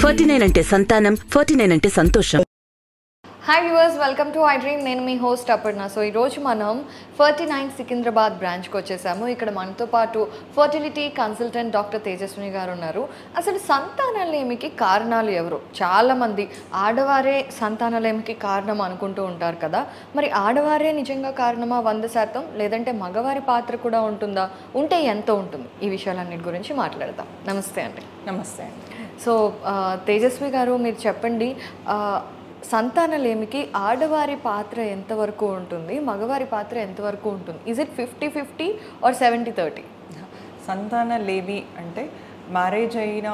49 అంటే సంతానం, 49 అంటే సంతోషం. Hi viewers, welcome to I dream. నేను మీ హోస్ట్ అపర్ణ. సో ఈరోజు మనం 49 సికింద్రాబాద్ బ్రాంచ్కి వచ్చేసాము. ఇక్కడ మనతో పాటు ఫర్టిలిటీ కన్సల్టెంట్ డాక్టర్ తేజస్విని గారు ఉన్నారు. అసలు సంతానలేమికి కారణాలు ఎవరు? చాలామంది ఆడవారే సంతానలేమికి కారణం అనుకుంటూ ఉంటారు కదా. మరి ఆడవారే నిజంగా కారణమా 100%? లేదంటే మగవారి పాత్ర కూడా ఉంటుందా? ఉంటే ఎంత ఉంటుంది? ఈ విషయాలన్నిటి గురించి మాట్లాడదాం. నమస్తే అండి. నమస్తే అండి. సో తేజస్వి గారు, మీరు చెప్పండి, సంతానలేమికి ఆడవారి పాత్ర ఎంతవరకు ఉంటుంది, మగవారి పాత్ర ఎంతవరకు ఉంటుంది? Is it 50-50 are 70-30? సంతానలేమి అంటే మ్యారేజ్ అయిన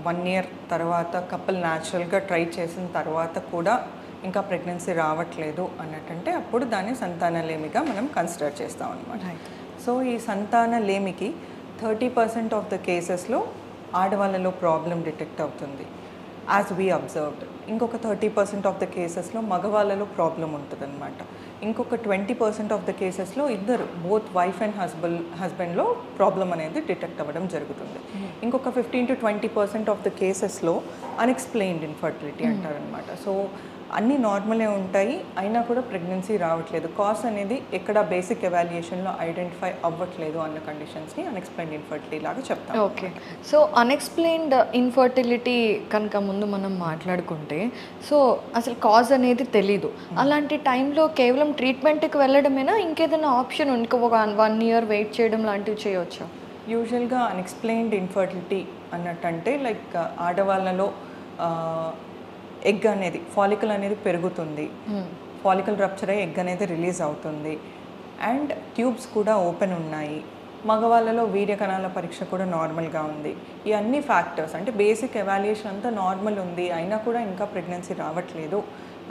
1 year తర్వాత కపుల్ న్యాచురల్గా ట్రై చేసిన తర్వాత కూడా ఇంకా ప్రెగ్నెన్సీ రావట్లేదు అన్నట్టంటే అప్పుడు దాన్ని సంతానలేమిగా మనం కన్సిడర్ చేస్తాం అనమాట. సో ఈ సంతానలేమికి 30% ఆఫ్ ద కేసెస్లో ఆడవాళ్ళలో ప్రాబ్లం డిటెక్ట్ అవుతుంది యాజ్ వీ అబ్జర్వ్డ్. ఇంకొక 30% ఆఫ్ ద కేసెస్లో మగవాళ్ళలో ప్రాబ్లం ఉంటుంది అనమాట. ఇంకొక 20% ఆఫ్ ద కేసెస్లో ఇద్దరు బోత్ వైఫ్ అండ్ హస్బెండ్లో ప్రాబ్లం అనేది డిటెక్ట్ అవ్వడం జరుగుతుంది. ఇంకొక 15-20% ఆఫ్ ద కేసెస్లో అన్ఎక్స్ప్లెయిన్డ్ ఇన్ఫర్టిలిటీ అంటారనమాట. సో అన్నీ నార్మలే ఉంటాయి, అయినా కూడా ప్రెగ్నెన్సీ రావట్లేదు. కాజ్ అనేది ఎక్కడ బేసిక్ ఎవాల్యుయేషన్లో ఐడెంటిఫై అవ్వట్లేదు అన్న కండిషన్స్ని అన్ఎక్స్ప్లెయిన్డ్ ఇన్ఫర్టిలిటీ లాగా చెప్తాం. ఓకే. సో అన్ఎక్స్ప్లెయిన్డ్ ఇన్ఫర్టిలిటీ కనుక ముందు మనం మాట్లాడుకుంటే, సో అసలు కాజ్ అనేది తెలీదు. అలాంటి టైంలో కేవలం ట్రీట్మెంట్కి వెళ్ళడమేనా, ఇంకేదైనా ఆప్షన్ ఇంకో 1 year వెయిట్ చేయడం లాంటివి చేయవచ్చా? యూజువల్గా అన్ఎక్స్ప్లెయిన్డ్ ఇన్ఫర్టిలిటీ అన్నట్టంటే లైక్ ఆడవాళ్ళలో ఎగ్ అనేది ఫాలికల్ అనేది పెరుగుతుంది, ఫాలికల్ రప్చర్ అయ్యి ఎగ్ అనేది రిలీజ్ అవుతుంది, అండ్ ట్యూబ్స్ కూడా ఓపెన్ ఉన్నాయి, మగవాళ్ళలో వీర్య కణాల పరీక్ష కూడా నార్మల్గా ఉంది. ఈ అన్ని ఫ్యాక్టర్స్ అంటే బేసిక్ ఎవాల్యుయేషన్ అంతా నార్మల్ ఉంది, అయినా కూడా ఇంకా ప్రెగ్నెన్సీ రావట్లేదు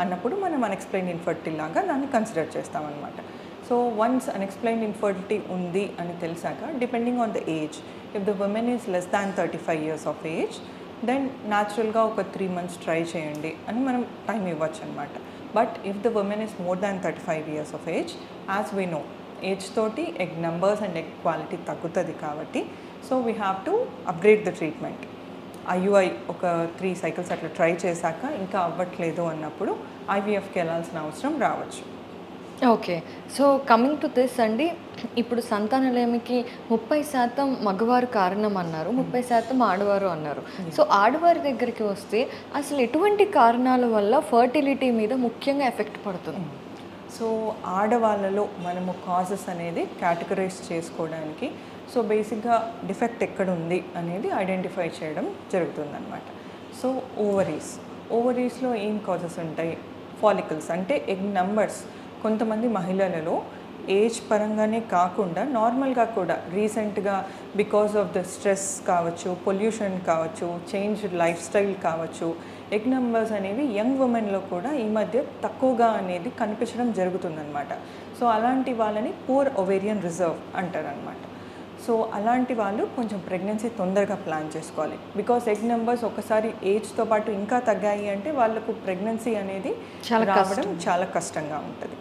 అన్నప్పుడు మనం అన్ఎక్స్ప్లెయిన్డ్ ఇన్ఫర్టిలిటీ లాగా దాన్ని కన్సిడర్ చేస్తామన్నమాట. సో వన్స్ అన్ఎక్స్ప్లెయిన్డ్ ఇన్ఫర్టిలిటీ ఉంది అని తెలిసాక, depending on the age, if the women is less than 35 years of age, then న్యాచురల్గా ఒక 3 months ట్రై చేయండి అని మనం టైం ఇవ్వచ్చు అనమాట. But if the women is more than 35 years of age, as we know age తోటి egg numbers and egg quality తగ్గుతుంది కాబట్టి, so we have to upgrade the treatment. IUI ఒక 3 cycles అట్లా ట్రై చేశాక ఇంకా అవ్వట్లేదు అన్నప్పుడు ఐవీఎఫ్కి వెళ్ళాల్సిన అవసరం రావచ్చు. Okay. So coming to this అండి, ఇప్పుడు సంతానలేమికి 30% మగవారు కారణం అన్నారు, 30% ఆడవారు అన్నారు. సో ఆడవారి దగ్గరికి వస్తే అసలు ఎటువంటి కారణాల వల్ల ఫర్టిలిటీ మీద ముఖ్యంగా ఎఫెక్ట్ పడుతుంది? సో ఆడవాళ్ళలో మనము కాజెస్ అనేది కేటగరైజ్ చేసుకోవడానికి, సో బేసిక్గా డిఫెక్ట్ ఎక్కడుంది అనేది ఐడెంటిఫై చేయడం జరుగుతుందన్నమాట. సో ఓవరీస్లో ఏం కాజెస్ ఉంటాయి? ఫాలికల్స్ అంటే ఎగ్ నెంబర్స్. కొంతమంది మహిళలలో ఏజ్ పరంగానే కాకుండా నార్మల్గా కూడా రీసెంట్గా బికాస్ ఆఫ్ ద స్ట్రెస్ కావచ్చు, పొల్యూషన్ కావచ్చు, చేంజ్ లైఫ్ స్టైల్ కావచ్చు, ఎగ్ నెంబర్స్ అనేవి యంగ్ ఉమెన్లో కూడా ఈ మధ్య తక్కువగా అనేది కనిపించడం జరుగుతుందన్నమాట. సో అలాంటి వాళ్ళని పూర్ ఒవేరియన్ రిజర్వ్ అంటారనమాట. సో అలాంటి వాళ్ళు కొంచెం ప్రెగ్నెన్సీ తొందరగా ప్లాన్ చేసుకోవాలి. బికాస్ ఎగ్ నెంబర్స్ ఒకసారి ఏజ్తో పాటు ఇంకా తగ్గాయి అంటే వాళ్ళకు ప్రెగ్నెన్సీ అనేది రావడం చాలా కష్టంగా ఉంటుంది.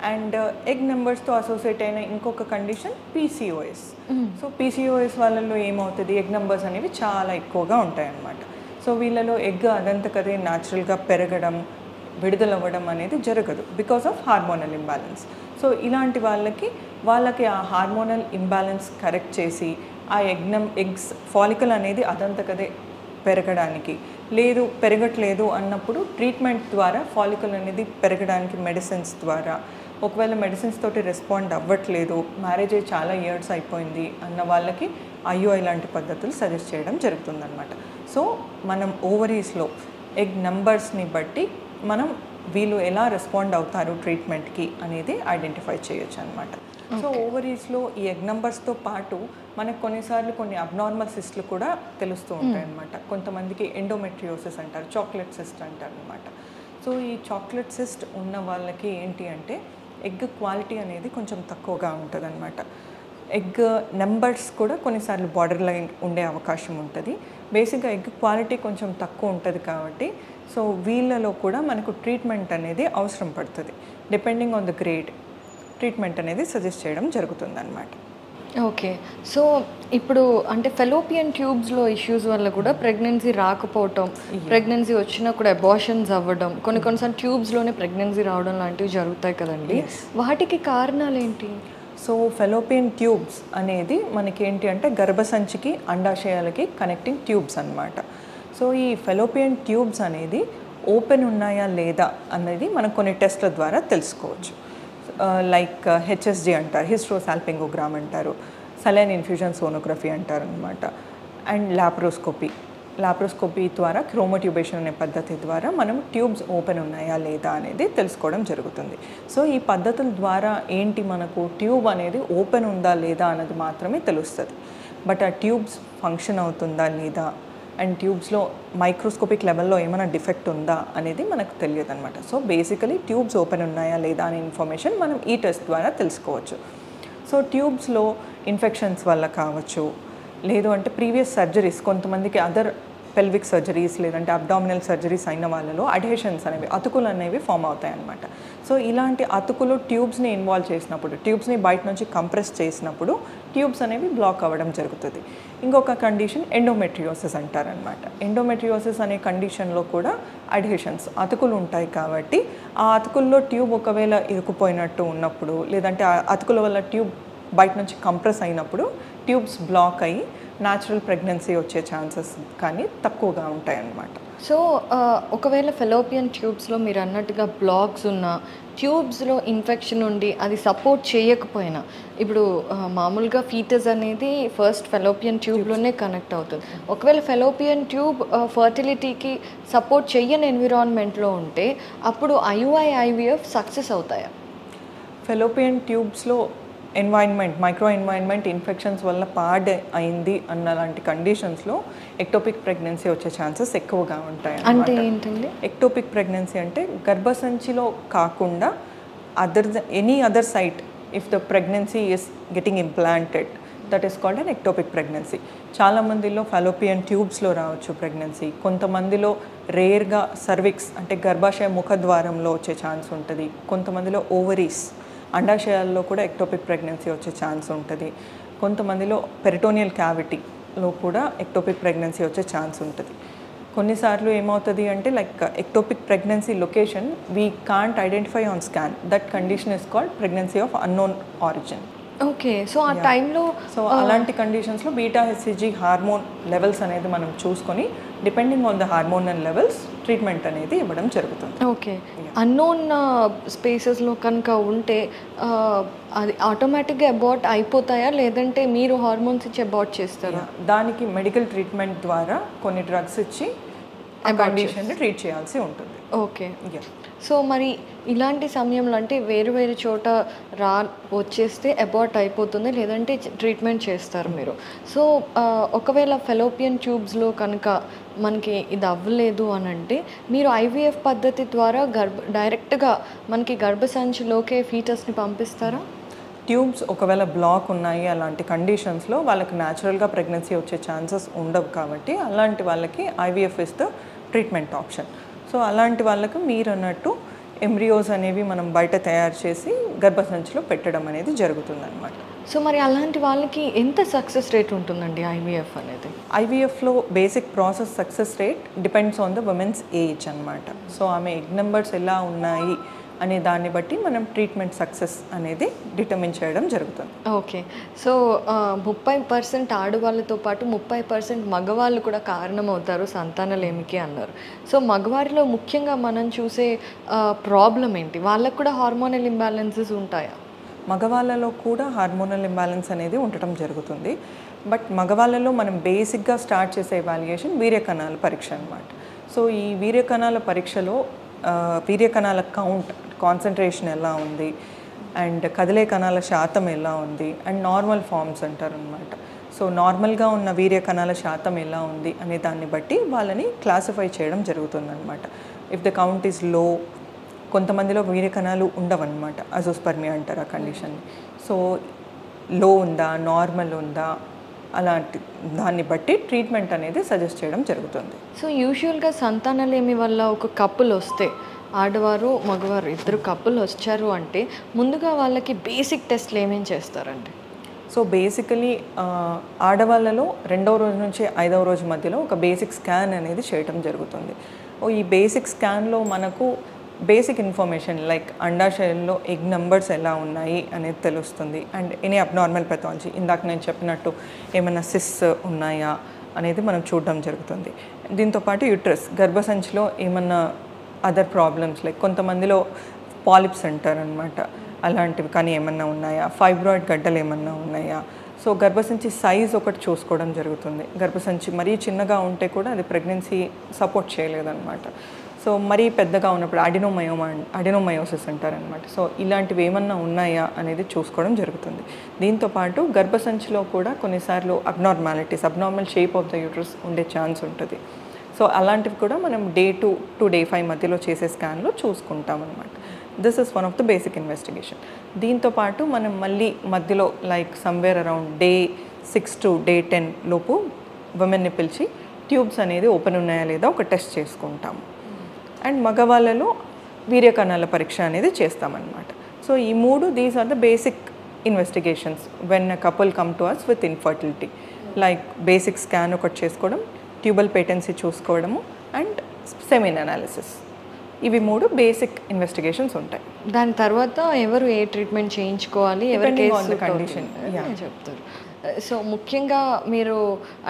అండ్ ఎగ్ నెంబర్స్తో అసోసియేట్ అయిన ఇంకొక కండిషన్ పీసీఓఎస్. సో పీసీఓఎస్ వాళ్ళలో ఏమవుతుంది, ఎగ్ నెంబర్స్ అనేవి చాలా ఎక్కువగా ఉంటాయన్నమాట. సో వీళ్ళలో ఎగ్ అదంతకదే న్యాచురల్గా పెరగడం, విడుదలవ్వడం అనేది జరగదు because of hormonal imbalance. So ఇలాంటి వాళ్ళకి ఆ హార్మోనల్ ఇంబ్యాలెన్స్ కరెక్ట్ చేసి ఆ ఎగ్స్ ఫాలికల్ అనేది అదంతకదే పెరగడానికి, లేదు పెరగట్లేదు అన్నప్పుడు ట్రీట్మెంట్ ద్వారా ఫాలికల్ అనేది పెరగడానికి మెడిసిన్స్ ద్వారా, ఒకవేళ మెడిసిన్స్ తోటి రెస్పాండ్ అవ్వట్లేదు, మ్యారేజ్ అయ్యి చాలా ఇయర్స్ అయిపోయింది అన్న వాళ్ళకి ఐయుఐ లాంటి పద్ధతులు సజెస్ట్ చేయడం జరుగుతుందన్నమాట. సో మనం ఓవరీస్లో ఎగ్ నెంబర్స్ని బట్టి మనం వీళ్ళు ఎలా రెస్పాండ్ అవుతారు ట్రీట్మెంట్కి అనేది ఐడెంటిఫై చేయొచ్చు అనమాట. సో ఓవరీస్లో ఈ ఎగ్ నెంబర్స్తో పాటు మనకు కొన్నిసార్లు కొన్ని అబ్నార్మల్ సిస్ట్లు కూడా తెలుస్తూ ఉంటాయి అన్నమాట. కొంతమందికి ఎండోమెట్రియోసిస్ అంటారు, చాక్లెట్ సిస్ట్ అంటారు అనమాట. సో ఈ చాక్లెట్ సిస్ట్ ఉన్న వాళ్ళకి ఏంటి అంటే ఎగ్ క్వాలిటీ అనేది కొంచెం తక్కువగా ఉంటుంది అనమాట. ఎగ్ నెంబర్స్ కూడా కొన్నిసార్లు బార్డర్ లైన్ ఉండే అవకాశం ఉంటుంది. బేసిక్గా ఎగ్ క్వాలిటీ కొంచెం తక్కువ ఉంటుంది కాబట్టి సో వీళ్ళలో కూడా మనకు ట్రీట్మెంట్ అనేది అవసరం పడుతుంది. Depending on the grade treatment అనేది సజెస్ట్ చేయడం జరుగుతుందన్నమాట. ఓకే. సో ఇప్పుడు అంటే ఫెలోపియన్ ట్యూబ్స్లో ఇష్యూస్ వల్ల కూడా ప్రెగ్నెన్సీ రాకపోవటం, ప్రెగ్నెన్సీ వచ్చినా కూడా అబార్షన్స్ అవ్వడం, కొన్నిసార్లు ట్యూబ్స్లోనే ప్రెగ్నెన్సీ రావడం లాంటివి జరుగుతాయి కదండి. వాటికి కారణాలు ఏంటి? సో ఫెలోపియన్ ట్యూబ్స్ అనేది మనకి ఏంటి అంటే గర్భసంచికి అండాశయాలకి కనెక్టింగ్ ట్యూబ్స్ అన్నమాట. సో ఈ ఫెలోపియన్ ట్యూబ్స్ అనేది ఓపెన్ ఉన్నాయా లేదా అనేది మనం కొన్ని టెస్ట్ల ద్వారా తెలుసుకోవచ్చు. లైక్ హెచ్ఎస్జి అంటారు, హిస్ట్రోసాల్పింగోగ్రామ్ అంటారు, సలైన్ ఇన్ఫ్యూజన్ సోనోగ్రఫీ అంటారు అనమాట. అండ్ లాప్రోస్కోపీ ద్వారా క్రోమోట్యూబేషన్ అనే పద్ధతి ద్వారా మనం ట్యూబ్స్ ఓపెన్ ఉన్నాయా లేదా అనేది తెలుసుకోవడం జరుగుతుంది. సో ఈ పద్ధతుల ద్వారా ఏంటి మనకు ట్యూబ్ అనేది ఓపెన్ ఉందా లేదా అన్నది మాత్రమే తెలుస్తుంది. బట్ ఆ ట్యూబ్స్ ఫంక్షన్ అవుతుందా లేదా అండ్ ట్యూబ్స్లో మైక్రోస్కోపిక్ లెవెల్లో ఏమైనా డిఫెక్ట్ ఉందా అనేది మనకు తెలియదు అనమాట. సో బేసికలీ ట్యూబ్స్ ఓపెన్ ఉన్నాయా లేదా అనే ఇన్ఫర్మేషన్ మనం ఈ టెస్ట్ ద్వారా తెలుసుకోవచ్చు. సో ట్యూబ్స్లో ఇన్ఫెక్షన్స్ వల్ల కావచ్చు, లేదు అంటే ప్రీవియస్ సర్జరీస్, కొంతమందికి అదర్ పెల్విక్ సర్జరీస్ లేదంటే అబ్డామినల్ సర్జరీస్ అయిన వాళ్ళలో అడ్హెషన్స్ అనేవి, అతుకులు అనేవి ఫామ్ అవుతాయి అన్నమాట. సో ఇలాంటి అతుకులు ట్యూబ్స్ని ఇన్వాల్వ్ చేసినప్పుడు, ట్యూబ్స్ని బయట నుంచి కంప్రెస్ చేసినప్పుడు ట్యూబ్స్ అనేవి బ్లాక్ అవ్వడం జరుగుతుంది. ఇంకొక కండిషన్ ఎండోమెట్రియోసిస్ అంటారనమాట. ఎండోమెట్రియోసిస్ అనే కండిషన్లో కూడా అడ్హెషన్స్, అతుకులు ఉంటాయి కాబట్టి ఆ అతుకుల్లో ట్యూబ్ ఒకవేళ ఇరుకుపోయినట్టు ఉన్నప్పుడు, లేదంటే ఆ అతుకుల వల్ల ట్యూబ్ బయట నుంచి కంప్రెస్ అయినప్పుడు ట్యూబ్స్ బ్లాక్ అయ్యి న్యాచురల్ ప్రెగ్నెన్సీ వచ్చే ఛాన్సెస్ కానీ తక్కువగా ఉంటాయి అన్నమాట. సో ఒకవేళ ఫెలోపియన్ ట్యూబ్స్లో మీరు అన్నట్టుగా బ్లాక్స్ ఉన్న ట్యూబ్స్లో ఇన్ఫెక్షన్ ఉండి అది సపోర్ట్ చేయకపోయినా, ఇప్పుడు మామూలుగా ఫీటస్ అనేది ఫస్ట్ ఫెలోపియన్ ట్యూబ్లోనే కనెక్ట్ అవుతుంది. ఒకవేళ ఫెలోపియన్ ట్యూబ్ ఫర్టిలిటీకి సపోర్ట్ చెయ్యని ఎన్విరాన్మెంట్లో ఉంటే అప్పుడు IUI IVF సక్సెస్ అవుతాయా? ఫెలోపియన్ ట్యూబ్స్లో మైక్రో ఎన్వైర్న్మెంట్ ఇన్ఫెక్షన్స్ వల్ల పాడ్ అయింది అన్న లాంటి కండిషన్స్లో ఎక్టోపిక్ ప్రెగ్నెన్సీ వచ్చే ఛాన్సెస్ ఎక్కువగా ఉంటాయి. అంటే ఏంటండి ఎక్టోపిక్ ప్రెగ్నెన్సీ? అంటే గర్భసంచిలో కాకుండా any other site if the pregnancy is getting implanted, that is called an ectopic pregnancy. చాలామందిలో ఫెలోపియన్ ట్యూబ్స్లో రావచ్చు ప్రెగ్నెన్సీ. కొంతమందిలో రేర్గా సర్విక్స్ అంటే గర్భాశయ ముఖద్వారంలో వచ్చే ఛాన్స్ ఉంటుంది. కొంతమందిలో ఓవరీస్, అండాశయాల్లో కూడా ఎక్టోపిక్ ప్రెగ్నెన్సీ వచ్చే ఛాన్స్ ఉంటుంది. కొంతమందిలో పెరిటోనియల్ క్యావిటీలో కూడా ఎక్టోపిక్ ప్రెగ్నెన్సీ వచ్చే ఛాన్స్ ఉంటుంది. కొన్నిసార్లు ఏమవుతుంది అంటే like ectopic pregnancy location we can't identify on scan. That condition is called pregnancy of unknown origin. Okay. So ఆ టైంలో అలాంటి కండిషన్స్లో బీటా హెచ్సిజి హార్మోన్ లెవెల్స్ అనేది మనం చూసుకొని depending on the hormonal levels treatment అనేది ఇవ్వడం జరుగుతుంది. ఓకే. అన్నోన్ స్పేసెస్లో కనుక ఉంటే అది ఆటోమేటిక్గా అబార్ట్ అయిపోతాయా, లేదంటే మీరు హార్మోన్స్ ఇచ్చి అబార్ట్ చేస్తారా? దానికి మెడికల్ ట్రీట్మెంట్ ద్వారా కొన్ని డ్రగ్స్ ఇచ్చి ఆ కండిషన్ని ట్రీట్ చేయాల్సి ఉంటుంది. ఓకే. సో మరి ఇలాంటి సమయంలో అంటే వేరు వేరు చోట వచ్చేస్తే అబార్ట్ అయిపోతుంది, లేదంటే ట్రీట్మెంట్ చేస్తారు మీరు. సో ఒకవేళ ఫెలోపియన్ ట్యూబ్స్లో కనుక మనకి ఇది అవ్వలేదు అని అంటే మీరు IVF పద్ధతి ద్వారా డైరెక్ట్గా మనకి గర్భసంచిలోకే ఫీటస్ని పంపిస్తారా? ట్యూబ్స్ ఒకవేళ బ్లాక్ ఉన్నాయి అలాంటి కండిషన్స్లో వాళ్ళకి న్యాచురల్గా ప్రెగ్నెన్సీ వచ్చే ఛాన్సెస్ ఉండవు కాబట్టి అలాంటి వాళ్ళకి IVF is the treatment option. So అలాంటి వాళ్ళకు మీరు అన్నట్టు ఎంబ్రియోస్ అనేవి మనం బయట తయారు చేసి గర్భసంచిలో పెట్టడం అనేది జరుగుతుందన్నమాట. సో మరి అలాంటి వాళ్ళకి ఎంత సక్సెస్ రేట్ ఉంటుందండి IVF అనేది? IVFలో basic process success rate depends on the women's age అనమాట. సో ఆమె ఎగ్ నెంబర్స్ ఎలా ఉన్నాయి అనే దాన్ని బట్టి మనం ట్రీట్మెంట్ సక్సెస్ అనేది డిటర్మిన్ చేయడం జరుగుతుంది. ఓకే. సో 30% ఆడవాళ్ళతో పాటు 30% మగవాళ్ళు కూడా కారణమవుతారు సంతానలేమికి అన్నారు. సో మగవారిలో ముఖ్యంగా మనం చూసే ప్రాబ్లం ఏంటి? వాళ్ళకు కూడా హార్మోనల్ ఇంబ్యాలెన్సెస్ ఉంటాయా? మగవాళ్ళలో కూడా హార్మోనల్ ఇంబ్యాలెన్స్ అనేది ఉండటం జరుగుతుంది. బట్ మగవాళ్ళలో మనం బేసిక్గా స్టార్ట్ చేసే ఎవాల్యుయేషన్ వీర్యకణాల పరీక్ష అనమాట. సో ఈ వీర్యకణాల పరీక్షలో వీర్యకణాల కౌంట్, కాన్సన్ట్రేషన్ ఎలా ఉంది అండ్ కదిలే కణాల శాతం ఎలా ఉంది అండ్ నార్మల్ ఫార్మ్స్ అంటారు అనమాట. సో నార్మల్గా ఉన్న వీర్యకణాల శాతం ఎలా ఉంది అనే దాన్ని బట్టి వాళ్ళని క్లాసిఫై చేయడం జరుగుతుందన్నమాట. If the count is low, కొంతమందిలో వీర్యకణాలు ఉండవన్నమాట, అజోస్పర్మియా అంటారు ఆ కండిషన్ని. సో లో ఉందా, నార్మల్ ఉందా, అలాంటి దాన్ని బట్టి ట్రీట్మెంట్ అనేది సజెస్ట్ చేయడం జరుగుతుంది. సో యూజువల్గా సంతానలేమి వల్ల ఒక కపుల్ వస్తే, ఆడవారు మగవారు ఇద్దరు కపుల్ వచ్చారు అంటే ముందుగా వాళ్ళకి బేసిక్ టెస్ట్లు ఏమేమి చేస్తారండి? సో బేసికలీ ఆడవాళ్ళలో 2వ రోజు నుంచి 5వ రోజు మధ్యలో ఒక బేసిక్ స్కాన్ అనేది చేయటం జరుగుతుంది. ఈ బేసిక్ స్కాన్లో మనకు బేసిక్ ఇన్ఫర్మేషన్ లైక్ అండాశయంలో ఎగ్ నెంబర్స్ ఎలా ఉన్నాయి అనేది తెలుస్తుంది. అండ్ ఎనీ అబ్నార్మల్ పెథాలజీ, ఇందాక నేను చెప్పినట్టు ఏమైనా సిస్ ఉన్నాయా అనేది మనం చూడడం జరుగుతుంది. దీంతోపాటు యూట్రస్, గర్భసంచిలో ఏమన్నా అదర్ ప్రాబ్లమ్స్ లైక్ కొంతమందిలో పాలిప్స్ అంటారనమాట, అలాంటివి కానీ ఏమన్నా ఉన్నాయా, ఫైబ్రాయిడ్ గడ్డలు ఏమన్నా ఉన్నాయా. సో గర్భసంచి సైజ్ ఒకటి చూసుకోవడం జరుగుతుంది. గర్భసంచి మరీ చిన్నగా ఉంటే కూడా అది ప్రెగ్నెన్సీ సపోర్ట్ చేయలేదన్నమాట. సో మరీ పెద్దగా ఉన్నప్పుడు అడినోమయోసిస్ అంటారనమాట. సో ఇలాంటివి ఏమన్నా ఉన్నాయా అనేది చూసుకోవడం జరుగుతుంది. దీంతోపాటు గర్భసంచిలో కూడా కొన్నిసార్లు abnormal shape of the uterus ఉండే ఛాన్స్ ఉంటుంది. సో అలాంటివి కూడా మనం Day 2 to Day 5 మధ్యలో చేసే స్కాన్లో చూసుకుంటాం అనమాట. This is one of the basic investigation. దీంతోపాటు మనం మళ్ళీ మధ్యలో like somewhere around Day 6 to Day 10 లోపు ఉమెన్ని పిలిచి ట్యూబ్స్ అనేది ఓపెన్ ఉన్నాయా లేదా ఒక టెస్ట్ చేసుకుంటాము. అండ్ మగవాళ్ళలో వీర్యకణాల పరీక్ష అనేది చేస్తామన్నమాట. సో ఈ 3 these are the basic investigations when a couple come to us with infertility. Like basic scan ఒకటి చేసుకోవడం, ట్యూబల్ పేటెన్సీ చూసుకోవడము అండ్ సెమిన్ అనాలిసిస్. ఇవి 3 బేసిక్ ఇన్వెస్టిగేషన్స్ ఉంటాయి. దాని తర్వాత ఎవరు ఏ ట్రీట్మెంట్ చేయించుకోవాలి, ఎవరి కండిషన్ చెప్తారు. సో ముఖ్యంగా మీరు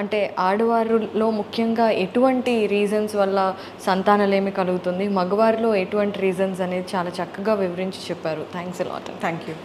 అంటే ఆడవారిలో ముఖ్యంగా ఎటువంటి రీజన్స్ వల్ల సంతానలేమి కలుగుతుంది, మగవారిలో ఎటువంటి రీజన్స్ అనేది చాలా చక్కగా వివరించి చెప్పారు. Thanks a lot. Thank you.